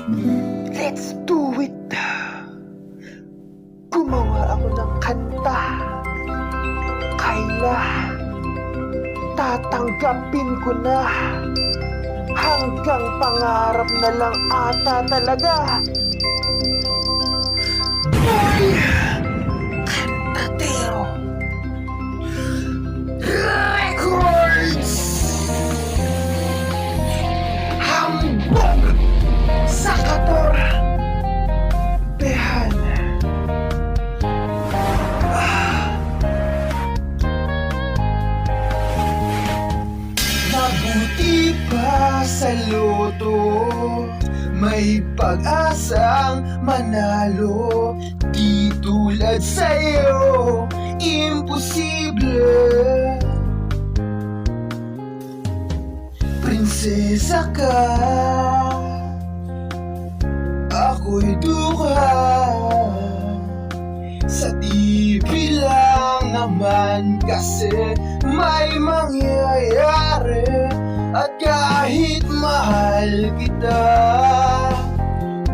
Let's do it! Gumawa ako ng kanta. Kayla, tatanggapin ko na. Hanggang pangarap na lang ata talaga. Boy! Kantatero! Records! Hambog sa kator! Behan! Mabuti pa sa loto, may pag-asang manalo. Di tulad sa'yo, imposible. Prinsesa ka, ako'y duka. Sa TV lang naman kasi may mangyayari. At kahit mahal kita,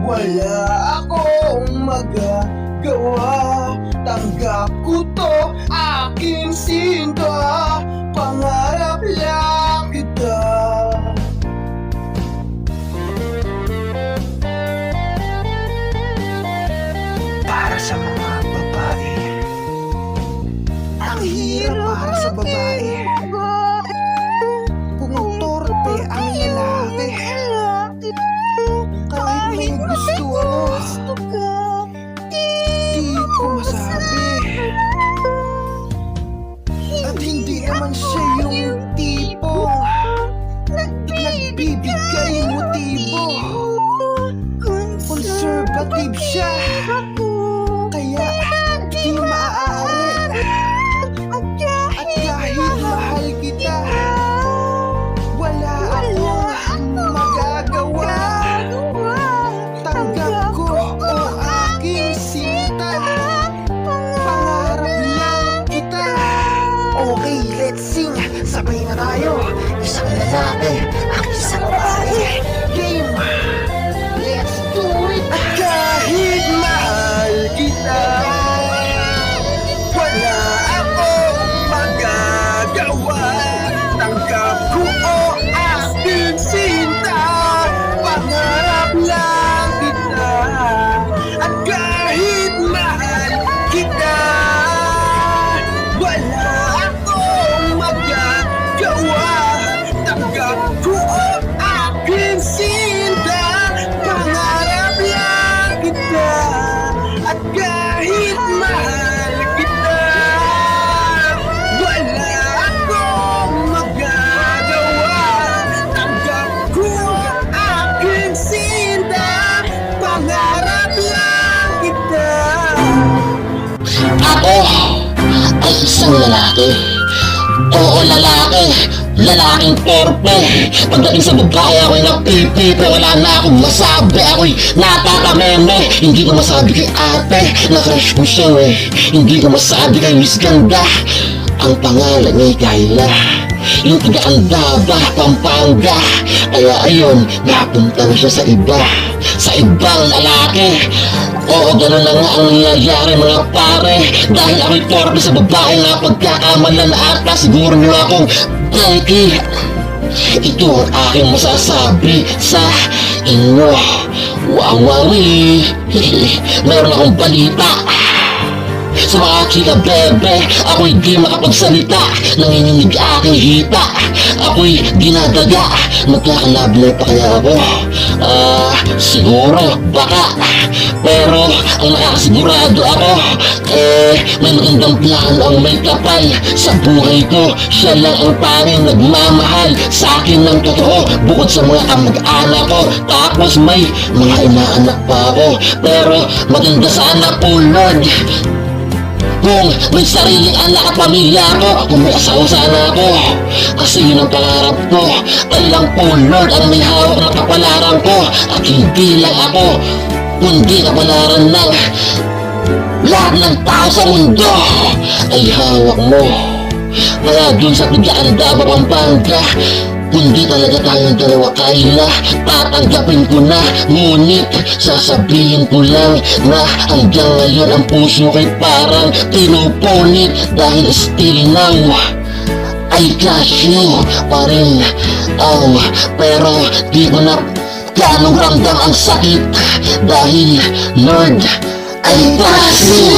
wala akong magagawa. Tanggap ko to, aking sinta. Pangarap lang kita. Para sa mga babae, ang hirap para sa babae. Pumutorpe ang lalaki. Kahit may gusto ako, di ko masabi. At hindi naman siya yung tipong nagbibigay motibo. Conservative siya, kaya di maaari. At kahit mahal kita, wala akong magagawa. Tanggap ko o aking sinta. Pangarap lang kita. Okay, let's sing. Sabay na tayo. Isang lalaki, ang isang babae. Game! Let's do it! At kahit mahal kita, wala akong magagawa. Tanggap ko o aking sinta. Pangarap lang kita. At kahit mahal kita, wala akong magagawa. Tanggap ko o aking sinta. Pangarap lang kita. At kahit mahal kita, wala akong magagawa. Tanggap ko aking sinta. Pangarap lang kita. Ako ay isang lalaki. Oo, lalaki. Lalaking torpe. Pagdating sa babae ako'y nagpipipi. Wala na akong masabi. Ako'y napakameme. Hindi ko masabi kay ate na crush ko siya eh. Hindi ko masabi kay Miss Ganda. Ang pangalan ay Kayla, yung taga-Andaba, Pampanga. Kaya ayun, napunta na siya sa iba, sa ibang lalaki. Oo, gano'n na nga ang nangyayari mga pare. Dahil ako'y torpe sa babae na pagkakamalan na ata. Siguro nyo akong Nike. Ito ang aking masasabi sa inyo. Wawawi. Meron akong balita sa mga chika bebe. Ako'y di makapagsalita, nanginginig aking hita. Ako'y dinadaga, magkakalablay pa kaya ako? Siguro, baka. Pero ang nakakasigurado ako, may magandang plano ang may kapal sa buhay ko. Siya lang ang tanging nagmamahal sa akin ng totoo, bukod sa mga kamag-anak ko. Tapos may mga inaanak pa ako. Pero maganda sana po, Lord, kung may sariling anak at pamilya ako, kung may asawa sana ako. Kasi yun ang pangarap ko. Alam po, Lord, ang may hawak na kapalaran ko. At hindi lang ako, kundi kapalaran ng lahat ng tao sa mundo ay hawak mo. Kaya dun sa Tiga-Andaba, Pampanga, Kundi talaga tayong dalawa, Kayla. Tatanggapin ko na, ngunit sasabihin ko lang na hanggang ngayon ang puso ko'y parang tinupunit. Dahil still now I got you pa rin. Oh, pero di ko na ganong ramdam ang sakit. Dahil Lord, I got you.